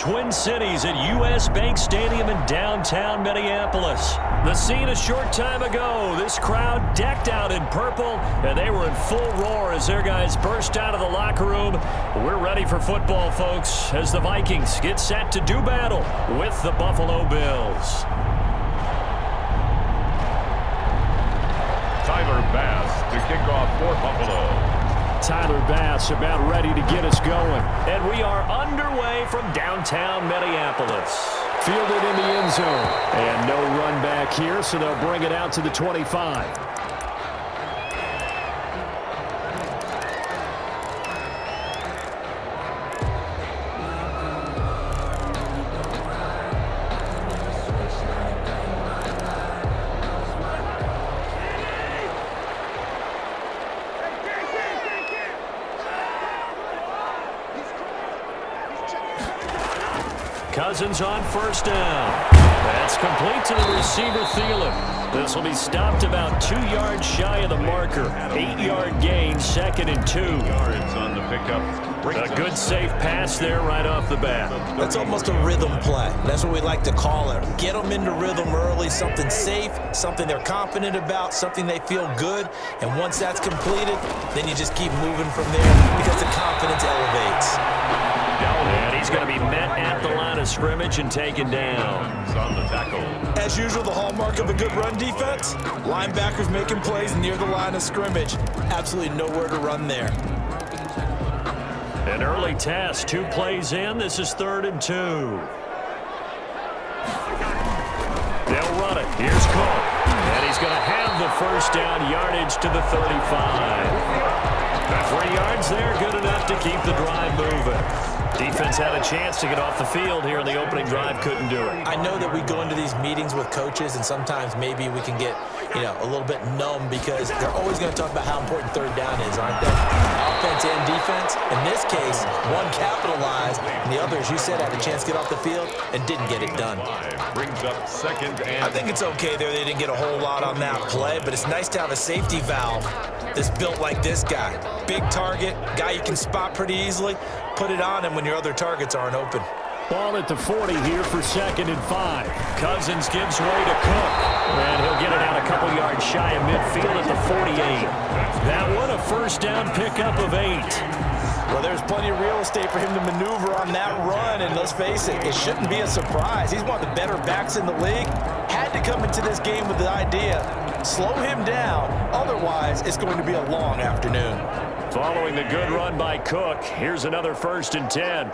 Twin Cities at U.S. Bank Stadium in downtown Minneapolis. The scene a short time ago. This crowd decked out in purple, and they were in full roar as their guys burst out of the locker room. We're ready for football, folks, as the Vikings get set to do battle with the Buffalo Bills. Tyler Bass to kick off for Buffalo. Tyler Bass about ready to get us going. And we are underway from downtown Minneapolis. Fielded in the end zone. And no run back here, so they'll bring it out to the 25. Cousins on first down. That's complete to the receiver, Thielen. This will be stopped about 2 yards shy of the marker. 8-yard gain, 2nd and 2. Yards on the pickup. A good safe pass there right off the bat. That's almost a rhythm play. That's what we like to call it. Get them into rhythm early, something safe, something they're confident about, something they feel good. And once that's completed, then you just keep moving from there because the confidence elevates. And he's going to be met at the line of scrimmage and taken down. On the tackle. As usual, the hallmark of a good run defense, linebackers making plays near the line of scrimmage. Absolutely nowhere to run there. An early test, 2 plays in. This is 3rd and 2. They'll run it. Here's Cook. And he's going to have the first down, yardage to the 35. 3 yards there, good enough to keep the drive moving. Defense had a chance to get off the field here in the opening drive, couldn't do it. I know that we go into these meetings with coaches, and sometimes maybe we can get, a little bit numb because they're always going to talk about how important 3rd down is, aren't they? Offense and defense. In this case, one capitalized, and the other, as you said, had a chance to get off the field and didn't get it done. Brings up 2nd and... I think it's okay there. They didn't get a whole lot on that play, but it's nice to have a safety valve that's built like this guy. Big target, guy you can spot pretty easily. Put it on him when your other targets aren't open. Ball at the 40 here for 2nd and 5. Cousins gives way to Cook. And he'll get it out a couple yards shy of midfield at the 48. That one a first down pickup of 8. Well, there's plenty of real estate for him to maneuver on that run, and let's face it, it shouldn't be a surprise. He's one of the better backs in the league. Had to come into this game with the idea, slow him down, otherwise it's going to be a long afternoon. Following the good run by Cook, here's another 1st and 10.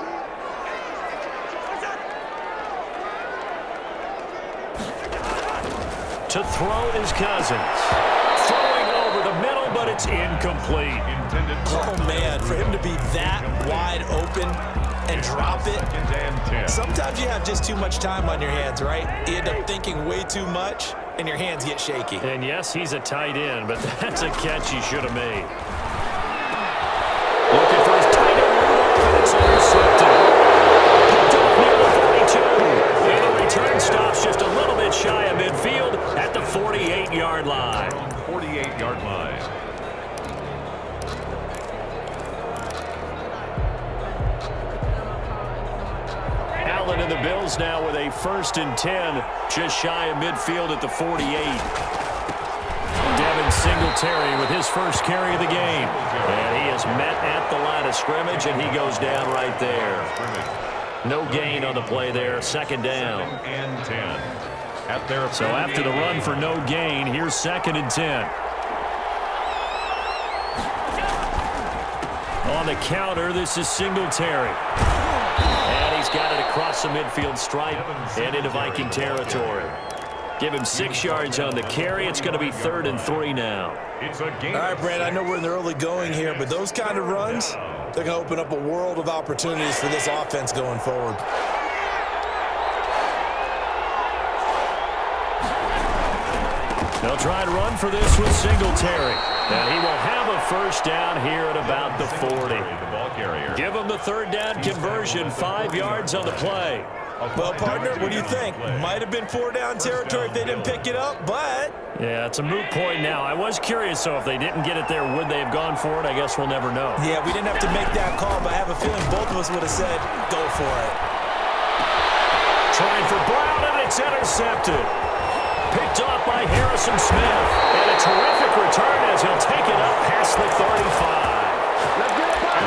To throw is Cousins. Throwing over the middle, but it's incomplete. Oh, man, for him to be that wide open and drop it. Sometimes you have just too much time on your hands, right? You end up thinking way too much, and your hands get shaky. And yes, he's a tight end, but that's a catch he should have made. Looking for his tight end move, and it's intercepted. Picked up near the 42. And the return stops just a little bit shy of midfield at the 48-yard line. 48-yard line. Allen and the Bills now with a 1st and 10, just shy of midfield at the 48. Devin Singletary with his first carry of the game. And he is met at the line of scrimmage, and he goes down right there. No gain on the play there, 2nd down. 2nd and 10. At their so after the run for no gain, here's 2nd and 10. On the counter, this is Singletary. And he's got it across the midfield stripe and into Viking territory. Give him 6 yards on the carry. It's going to be 3rd and 3 now. It's a game. All right, Brad, I know we're in the early going here, but those kind of runs, they're going to open up a world of opportunities for this offense going forward. They'll try and run for this with Singletary. And he will have a first down here at about the 40. The ball carrier. Give him the 3rd down conversion, 5 yards on the play. Well, partner, what do you think? Might have been 4-down territory if they didn't pick it up, but... Yeah, it's a moot point now. I was curious, though, if they didn't get it there, would they have gone for it? I guess we'll never know. Yeah, we didn't have to make that call, but I have a feeling both of us would have said, go for it. It's intercepted. Picked off by Harrison Smith. And a terrific return as he'll take it up past the 35.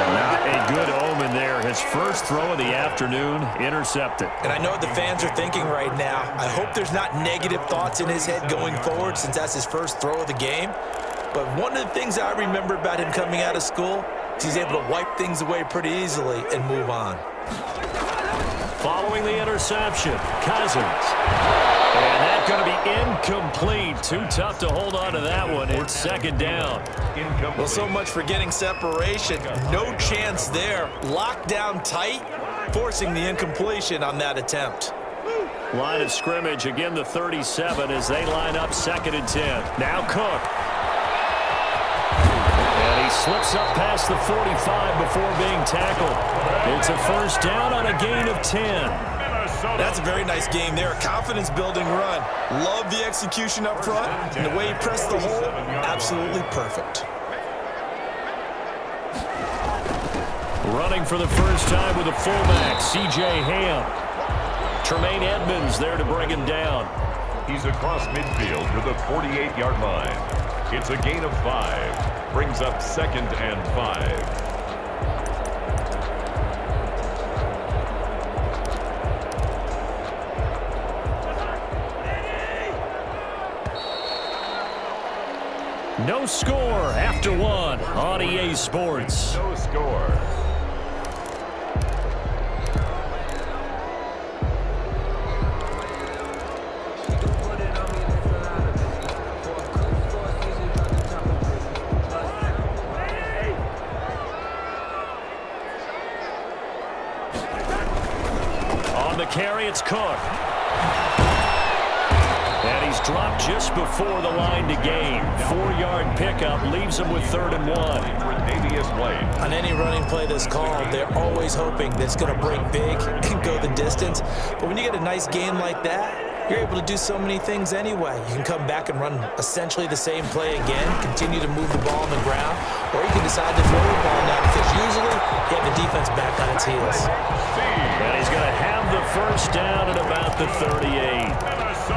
Not a good omen there. His first throw of the afternoon, intercepted. And I know what the fans are thinking right now. I hope there's not negative thoughts in his head going forward since that's his first throw of the game. But one of the things I remember about him coming out of school is he's able to wipe things away pretty easily and move on. Following the interception, Cousins. And that's going to be incomplete. Too tough to hold on to that one. It's second down. Well, so much for getting separation. No chance there. Locked down tight, forcing the incompletion on that attempt. Line of scrimmage, again the 37 as they line up 2nd and 10. Now Cook. And he slips up past the 45 before being tackled. It's a first down on a gain of 10. That's a very nice game there. A confidence-building run. Love the execution up front. And the way he pressed the hole, absolutely perfect. Running for the first time with a fullback, C.J. Ham. Tremaine Edmonds there to bring him down. He's across midfield to the 48-yard line. It's a gain of 5. Brings up 2nd and 5. No score after 1 on EA Sports. No score. On the carry, it's Cook. And he's dropped just before the line to gain. 4-yard pickup leaves him with 3rd and 1. On any running play that's called, they're always hoping that it's going to break big and go the distance. But when you get a nice gain like that, you're able to do so many things anyway. You can come back and run essentially the same play again, continue to move the ball on the ground, or you can decide to throw the ball now because usually you have the defense back on its heels. And he's going to have the first down at about the 38.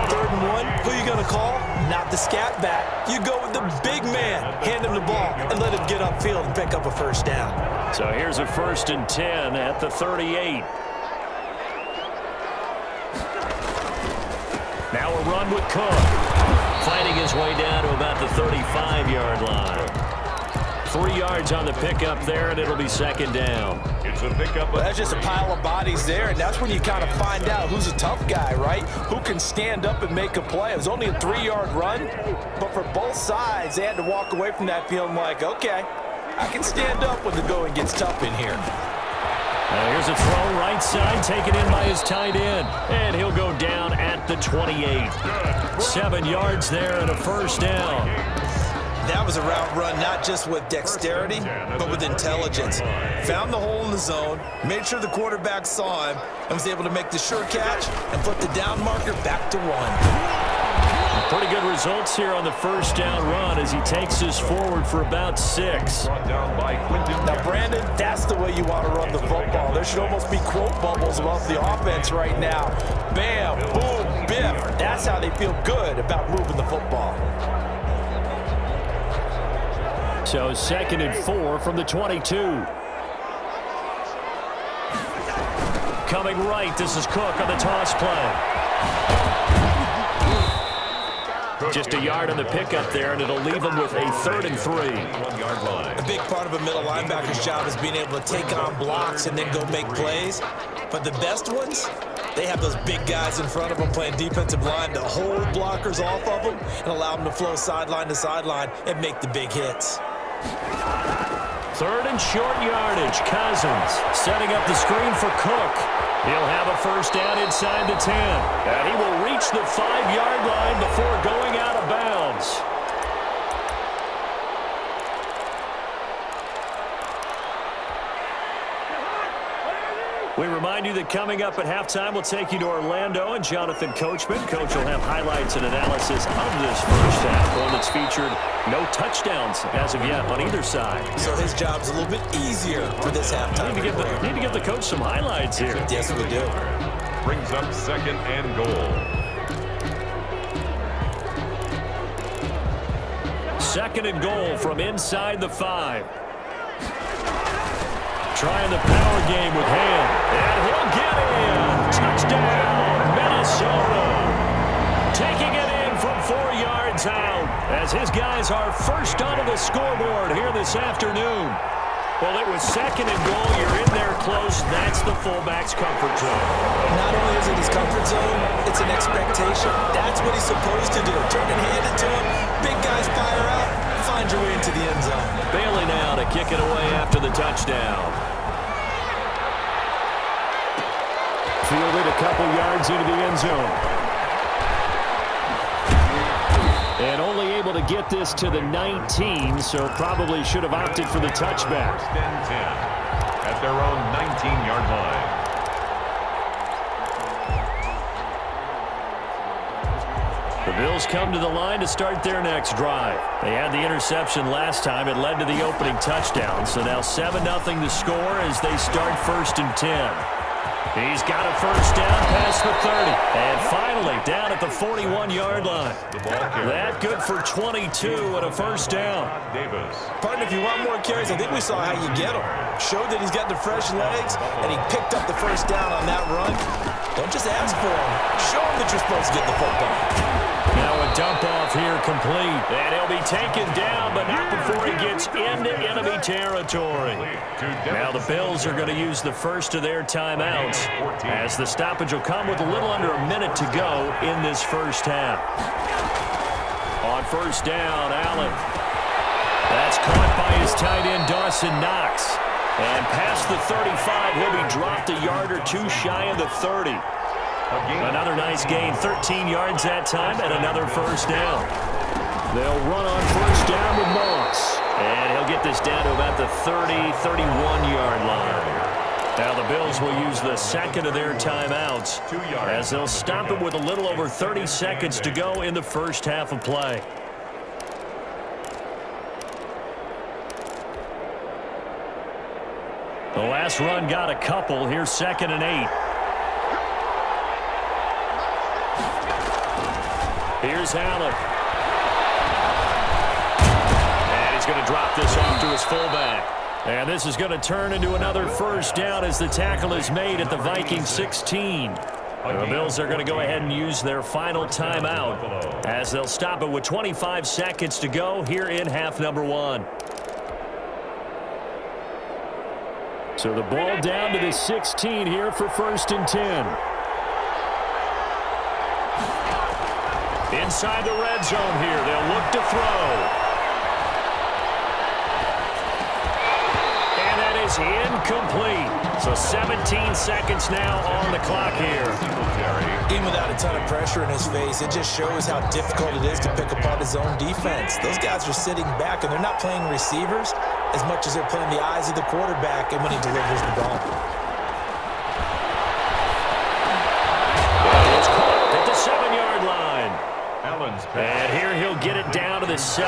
3rd and 1, who are you going to call? Not the scat back. You go with the big man. Hand him the ball and let him get upfield and pick up a first down. So here's a 1st and 10 at the 38. Now a run with Cook. Fighting his way down to about the 35-yard line. 3 yards on the pickup there, and it'll be 2nd down. It's a pickup. Well, that's just a pile of bodies there, and that's when you kind of find out who's a tough guy, right? Who can stand up and make a play. It was only a 3-yard run, but for both sides, they had to walk away from that feeling like, okay, I can stand up when the going gets tough in here. Here's a throw right side, taken in by his tight end, and he'll go down at the 28. 7 yards there and a first down. That was a route run not just with dexterity, but with intelligence. Found the hole in the zone, made sure the quarterback saw him, and was able to make the sure catch and flip the down marker back to 1. Pretty good results here on the first down run as he takes us forward for about 6. Now, Brandon, that's the way you want to run the football. There should almost be quote bubbles above the offense right now. Bam, boom, biff. That's how they feel good about moving the football. So 2nd and 4 from the 22. Coming right, this is Cook on the toss play. Just a yard on the pickup there, and it'll leave him with a 3rd and 3. 1-yard line. A big part of a middle linebacker's job is being able to take on blocks and then go make plays. But the best ones, they have those big guys in front of them playing defensive line to hold blockers off of them and allow them to flow sideline to sideline and make the big hits. 3rd and short yardage. Cousins setting up the screen for Cook. He'll have a first down inside the 10. And he will reach the 5-yard line before going out of bounds. We remind you that coming up at halftime, we'll take you to Orlando and Jonathan Coachman. Coach will have highlights and analysis of this first half, one that's featured no touchdowns as of yet on either side. So his job's a little bit easier for this halftime. Need to give the coach some highlights here. Yes, we do. Brings up 2nd and goal. Second and goal from inside the 5. Trying the power game with Ham. And he'll get in. Touchdown, Minnesota. Taking it in from 4 yards out as his guys are first onto the scoreboard here this afternoon. Well, it was second and goal. You're in there close. That's the fullback's comfort zone. Not only is it his comfort zone, it's an expectation. That's what he's supposed to do. Turn and hand it to him. Big guys fire out. Find your way into the end zone. Bailey now to kick it away after the touchdown. Fielded a couple yards into the end zone. And only able to get this to the 19, so probably should have opted for the touchback. First and 10 at their own 19-yard line. The Bills come to the line to start their next drive. They had the interception last time. It led to the opening touchdown. So now 7-0 the score as they start first and 10. He's got a first down past the 30. And finally down at the 41-yard line. That good for 22 and a first down. Davis. Partner, if you want more carries, I think we saw how you get them. Showed that he's got the fresh legs, and he picked up the first down on that run. Don't just ask for him. Show him that you're supposed to get the football. Now a dump off here complete. And he'll be taken down, but not before he gets into enemy territory. Now the Bills are going to use the first of their timeouts as the stoppage will come with a little under a minute to go in this first half. On first down, Allen. That's caught by his tight end, Dawson Knox. And past the 35, he'll be dropped a yard or two shy of the 30. Another nice gain, 13 yards that time, and another first down. They'll run on first down with Moss. And he'll get this down to about the 30, 31-yard line. Now the Bills will use the second of their timeouts as they'll stop it with a little over 30 seconds to go in the first half of play. The last run got a couple. Here's second and 8. Here's Allen. And he's going to drop this off to his fullback. And this is going to turn into another first down as the tackle is made at the Vikings 16. The Bills are going to go ahead and use their final timeout as they'll stop it with 25 seconds to go here in half number 1. So the ball down to the 16 here for first and 10. Inside the red zone here, they'll look to throw. And that is incomplete. So 17 seconds now on the clock here. Even without a ton of pressure in his face, it just shows how difficult it is to pick apart his own defense. Those guys are sitting back, and they're not playing receivers as much as they're playing the eyes of the quarterback and when he delivers the ball. It's caught at the 7-yard line. And here he'll get it down to the 7.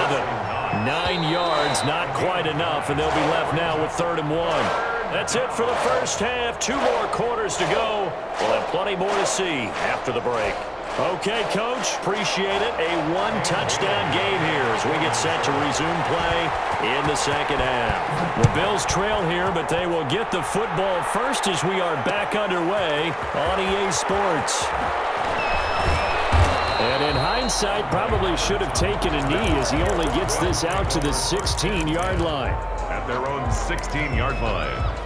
9 yards, not quite enough, and they'll be left now with 3rd and 1. That's it for the first half. 2 more quarters to go. We'll have plenty more to see after the break. Okay, Coach, appreciate it. A 1-touchdown game here as we get set to resume play in the second half. The Bills trail here, but they will get the football first as we are back underway on EA Sports. And in hindsight, probably should have taken a knee as he only gets this out to the 16-yard line. At their own 16-yard line.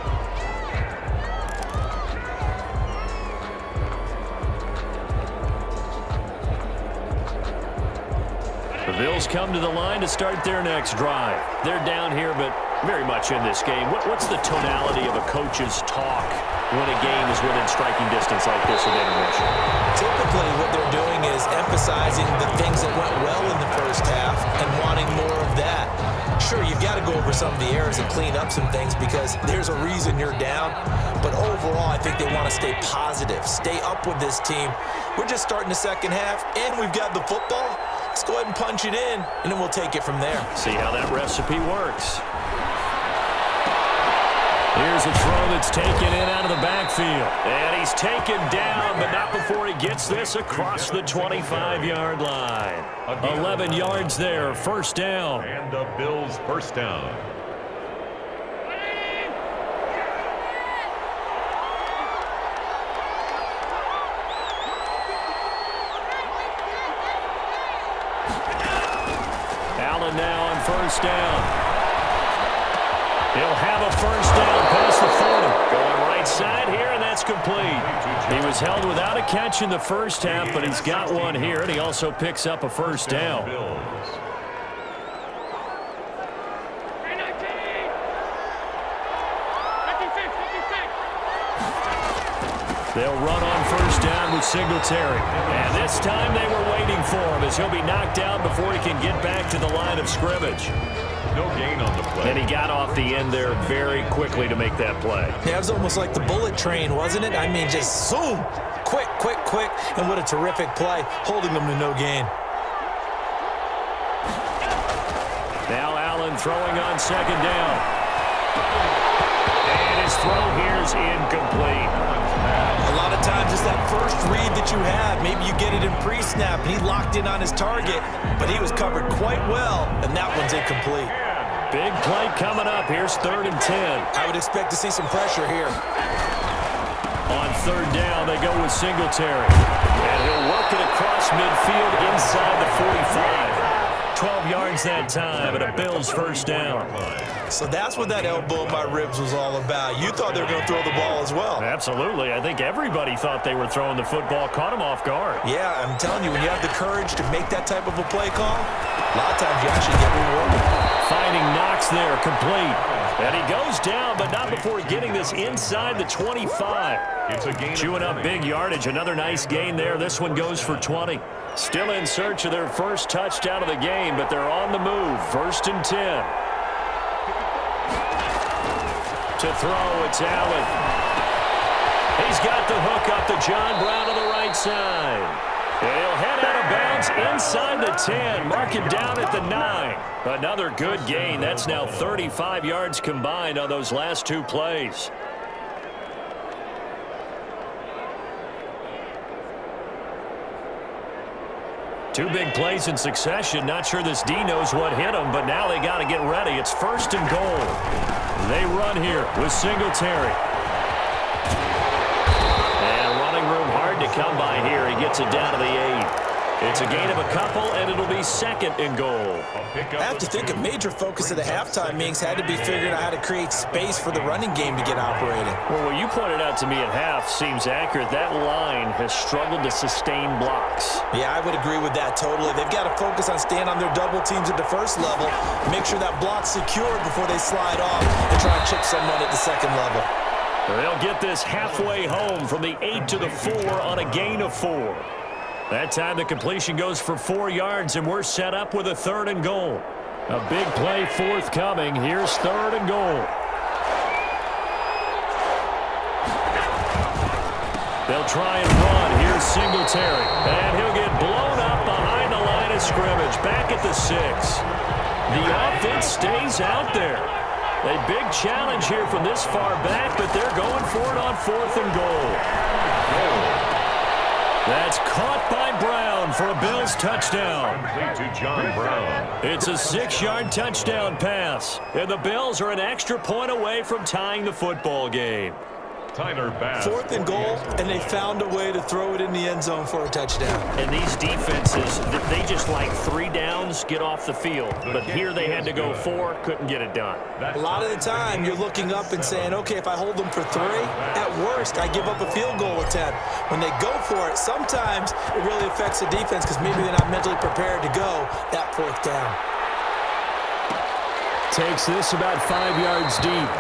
The Bills come to the line to start their next drive. They're down here, but very much in this game. What's the tonality of a coach's talk when a game is within striking distance like this with intermission? Typically, what they're doing is emphasizing the things that went well in the first half and wanting more of that. Sure, you've got to go over some of the errors and clean up some things because there's a reason you're down. But overall, I think they want to stay positive, stay up with this team. We're just starting the second half, and we've got the football. Let's go ahead and punch it in, and then we'll take it from there. See how that recipe works. Here's a throw that's taken in out of the backfield. And he's taken down, but not before he gets this across the 25-yard line. 11 yards there, first down. And the Bills' first down. Allen now on first down. He'll have a first down past the 40. Going right side here, and that's complete. He was held without a catch in the first half, but he's got one here, and he also picks up a first down. They'll run on first down with Singletary. And this time they were waiting for him as he'll be knocked down before he can get back to the line of scrimmage. No gain on the play. And he got off the end there very quickly to make that play. Yeah, it was almost like the bullet train, wasn't it? I mean, just zoom. Quick, quick, quick. And what a terrific play, holding them to no gain. Now Allen throwing on second down. And his throw here's incomplete. A lot of times it's that first read that you have. Maybe you get it in pre-snap, and he locked in on his target, but he was covered quite well, and that one's incomplete. Big play coming up. Here's 3rd and 10. I would expect to see some pressure here. On third down, they go with Singletary. And he'll work it across midfield inside the 45. 12 yards that time, and a Bills first down. So that's what that elbow in my ribs was all about. You thought they were going to throw the ball as well. Absolutely. I think everybody thought they were throwing the football, caught him off guard. Yeah, I'm telling you, when you have the courage to make that type of a play call, a lot of times you actually get rewarded. Finding Knox there, complete. And he goes down, but not before getting this inside the 25. It's a gain. Chewing up big yardage. Another nice gain there. This one goes for 20. Still in search of their first touchdown of the game, but they're on the move. 1st and 10. To throw, it's Allen. He's got the hook up to John Brown on the right side. And he'll head out of bounds inside the 10, mark it down at the 9. Another good gain. That's now 35 yards combined on those last two plays. Two big plays in succession. Not sure this D knows what hit him, but now they got to get ready. It's 1st and goal. They run here with Singletary. And running room hard to come by here. He gets it down to the 8. It's a gain of a couple, and it'll be 2nd and goal. I have to think a major focus of the halftime meetings had to be figuring out how to create space for the running game to get operating. Well, what you pointed out to me at half seems accurate. That line has struggled to sustain blocks. Yeah, I would agree with that totally. They've got to focus on staying on their double teams at the first level, make sure that block's secured before they slide off and try and chip someone at the second level. They'll get this halfway home from the 8 to the 4 on a gain of 4. That time the completion goes for 4 yards, and we're set up with a 3rd and goal. A big play forthcoming. Here's 3rd and goal. They'll try and run. Here's Singletary. And he'll get blown up behind the line of scrimmage. Back at the 6. The offense stays out there. A big challenge here from this far back, but they're going for it on 4th and goal. That's caught by Brown for a Bills touchdown. Complete to John Brown. It's a 6-yard touchdown pass. And the Bills are an extra point away from tying the football game. Tyler Bass. 4th and goal, and they found a way to throw it in the end zone for a touchdown. And these defenses, they just like 3 downs, get off the field. But here they had to go 4, couldn't get it done. A lot of the time, you're looking up and saying, okay, if I hold them for 3, at worst, I give up a field goal attempt. When they go for it, sometimes it really affects the defense because maybe they're not mentally prepared to go that 4th down. Takes this about 5 yards deep.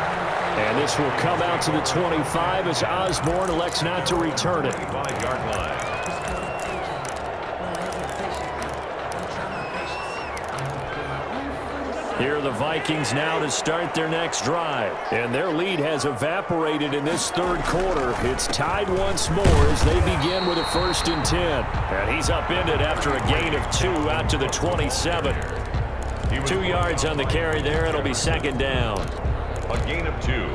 And this will come out to the 25 as Osborne elects not to return it. 5-yard line. Here are the Vikings now to start their next drive. And their lead has evaporated in this 3rd quarter. It's tied once more as they begin with a 1st and 10. And he's upended after a gain of 2 out to the 27. 2 yards on the carry there. It'll be 2nd down. A gain of 2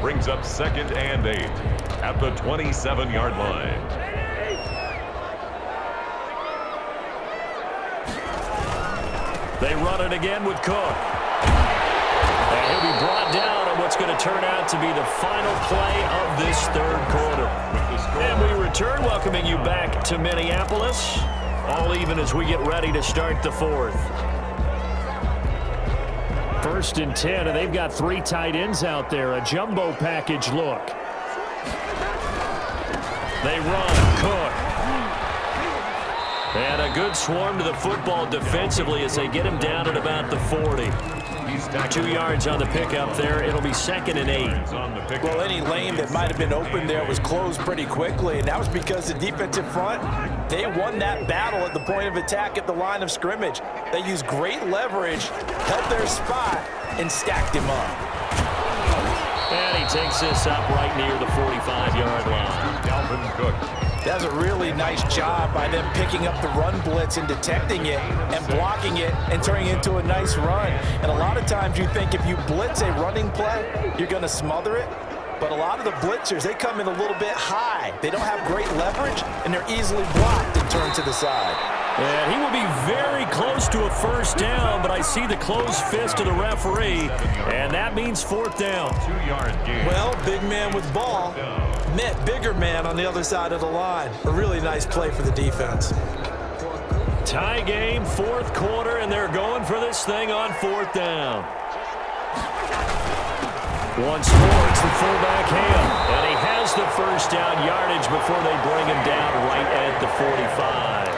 brings up 2nd and 8 at the 27-yard line. They run it again with Cook. And he'll be brought down on what's going to turn out to be the final play of this third quarter. And we return, welcoming you back to Minneapolis. All even as we get ready to start the fourth. 1st and 10, and they've got 3 tight ends out there. A jumbo package look. They run. Cook. And a good swarm to the football defensively as they get him down at about the 40. 2 yards on the pickup there. It'll be 2nd and 8. Well, any lane that might have been open there was closed pretty quickly, and that was because the defensive front, they won that battle at the point of attack at the line of scrimmage. They used great leverage, held their spot, and stacked him up. And he takes this up right near the 45-yard line. Dalvin Cook. That's a really nice job by them picking up the run blitz and detecting it and blocking it and turning it into a nice run. And a lot of times you think if you blitz a running play, you're going to smother it. But a lot of the blitzers, they come in a little bit high. They don't have great leverage, and they're easily blocked and turned to the side. And he will be very close to a first down, but I see the closed fist of the referee, and that means 4th down. 2-yard gain. Well, big man with ball met bigger man on the other side of the line. A really nice play for the defense. Tie game, 4th quarter, and they're going for this thing on 4th down. Once more, it's the fullback Ham, and he has the first down yardage before they bring him down right at the 45.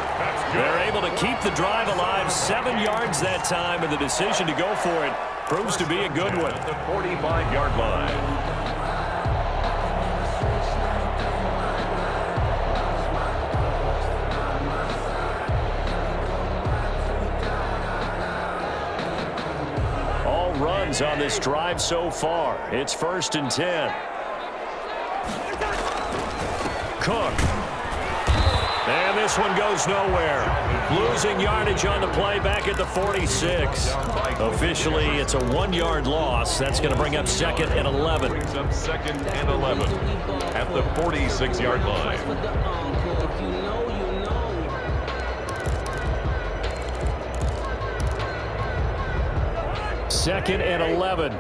They're able to keep the drive alive, 7 yards that time, and the decision to go for it proves to be a good one. At the 45-yard line. Runs on this drive so far. It's 1st and 10. Cook. And this one goes nowhere. Losing yardage on the play back at the 46. Officially, it's a 1-yard loss. That's going to bring up 2nd and 11. Brings up 2nd and 11 at the 46-yard line. 2nd and 11.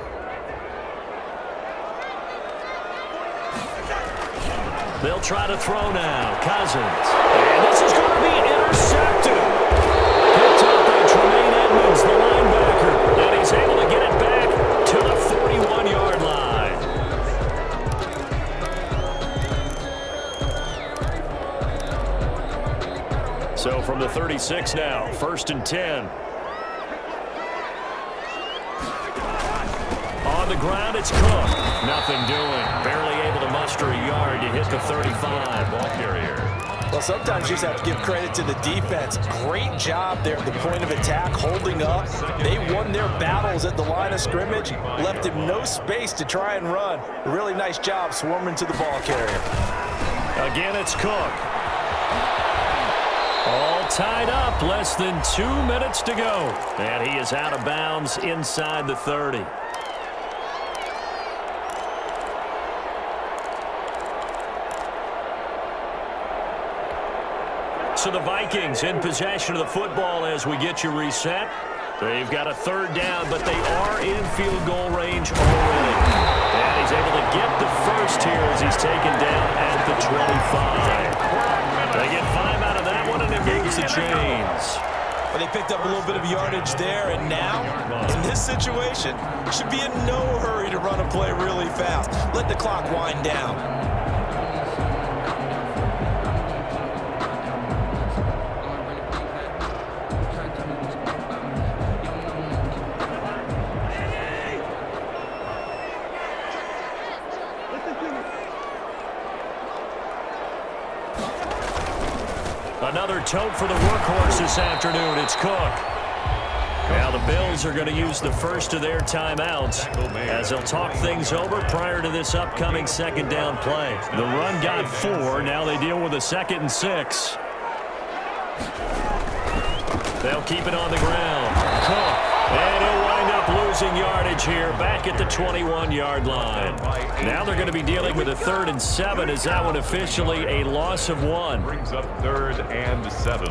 They'll try to throw now. Cousins. And this is going to be intercepted. Picked up by Tremaine Edmonds, the linebacker. And he's able to get it back to the 41-yard line. So from the 36 now, 1st and 10. On the ground, it's Cook. Nothing doing. Barely able to muster a yard to hit the 35. Ball carrier. Well, sometimes you just have to give credit to the defense. Great job there at the point of attack, holding up. They won their battles at the line of scrimmage, left him no space to try and run. A really nice job swarming to the ball carrier. Again, it's Cook. All tied up, less than 2 minutes to go. And he is out of bounds inside the 30. So the Vikings in possession of the football as we get you reset. They've got a 3rd down, but they are in field goal range already. And he's able to get the first here as he's taken down at the 25. They get 5 out of that one, and it moves the chains. But they picked up a little bit of yardage there, and now, in this situation, should be in no hurry to run a play really fast. Let the clock wind down. Another tote for the workhorse this afternoon. It's Cook. Now the Bills are going to use the first of their timeouts as they'll talk things over prior to this upcoming 2nd down play. The run got 4. Now they deal with a 2nd and 6. They'll keep it on the ground. Cook. And he'll wind up losing yardage here back at the 21-yard line. Now they're going to be dealing with a 3rd and 7. Is that one officially a loss of 1? Brings up 3rd and 7.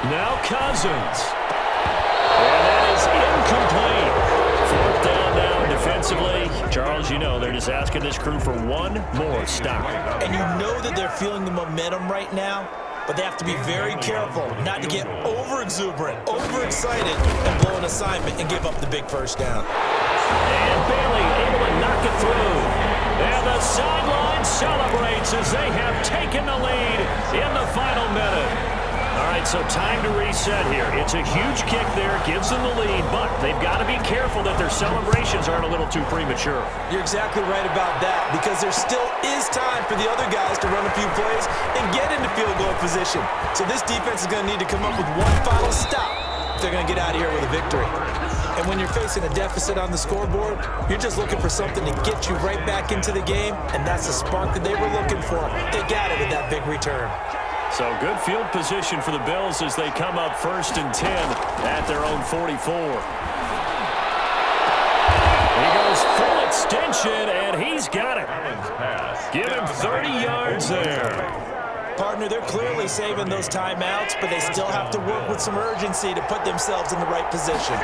Now Cousins. And that is incomplete. Fourth down now defensively. Charles, you know they're just asking this crew for one more stop. And you know that they're feeling the momentum right now, but they have to be very careful not to get over-exuberant, overexcited, and blow an assignment and give up the big first down. And Bailey able to knock it through. And the sideline celebrates as they have taken the lead in the final minute. All right, so time to reset here. It's a huge kick there, gives them the lead, but they've got to be careful that their celebrations aren't a little too premature. You're exactly right about that, because there still is time for the other guys to run a few plays and get into field goal position. So this defense is going to need to come up with one final stop if they're going to get out of here with a victory. And when you're facing a deficit on the scoreboard, you're just looking for something to get you right back into the game, and that's the spark that they were looking for. They got it with that big return. So good field position for the Bills as they come up 1st and 10 at their own 44. He goes full extension, and he's got it. Give him 30 yards there. Partner, they're clearly saving those timeouts, but they still have to work with some urgency to put themselves in the right position.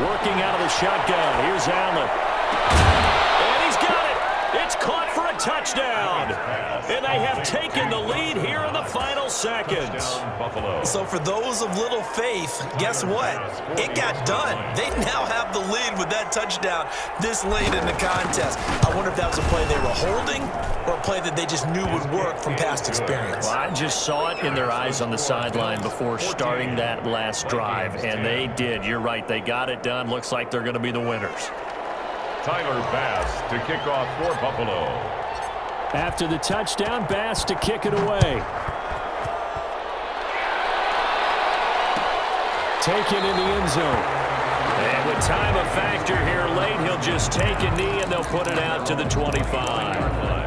Working out of the shotgun. Here's Allen. And he's got it. It's caught for a touchdown. And they have taken the lead here in the final seconds. So for those of little faith, guess what? It got done. They now have the lead with that touchdown this late in the contest. I wonder if that was a play they were holding or a play that they just knew would work from past experience. Well, I just saw it in their eyes on the sideline before starting that last drive, and they did. You're right. They got it done. Looks like they're going to be the winners. Tyler Bass to kick off for Buffalo. After the touchdown, Bass to kick it away. Taken in the end zone. And with time a factor here late, he'll just take a knee and they'll put it out to the 25.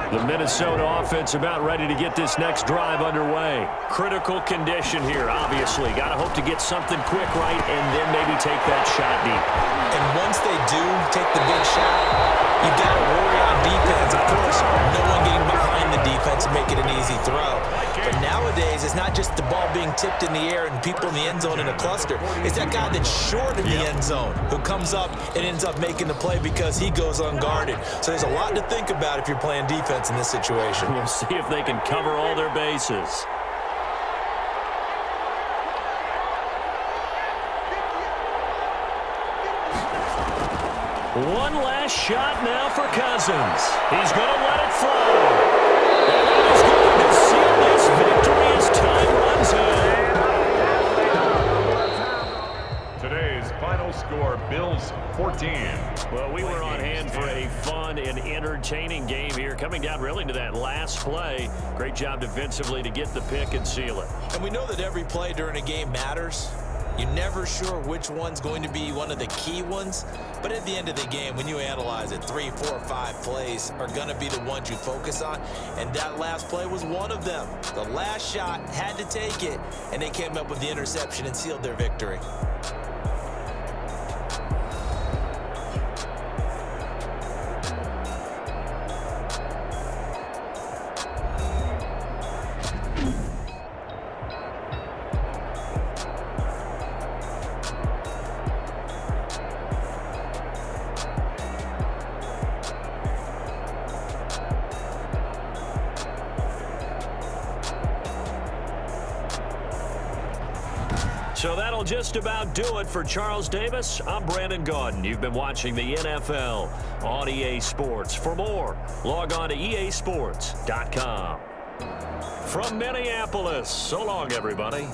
The Minnesota offense about ready to get this next drive underway. Critical condition here, obviously. Got to hope to get something quick right and then maybe take that shot deep. And once they do take the big shot, you got to worry on defense. Of course, no one getting behind the defense and make it an easy throw. But nowadays, it's not just the ball being tipped in the air and people in the end zone in a cluster. It's that guy that's short of the end zone who comes up and ends up making the play because he goes unguarded. So there's a lot to think about if you're playing defense in this situation. We'll see if they can cover all their bases. One last shot now for Cousins. He's going to let it fly. And that is going to seal this victory as time runs out. Today's final score, Bills 14. Well, we were on hand for a fun and entertaining game here, coming down really to that last play. Great job defensively to get the pick and seal it. And we know that every play during a game matters. You're never sure which one's going to be one of the key ones. But at the end of the game, when you analyze it, 3, 4, 5 plays are going to be the ones you focus on. And that last play was one of them. The last shot had to take it, and they came up with the interception and sealed their victory. So that'll just about do it for Charles Davis. I'm Brandon Gaudin. You've been watching the NFL on EA Sports. For more, log on to easports.com. From Minneapolis, so long, everybody.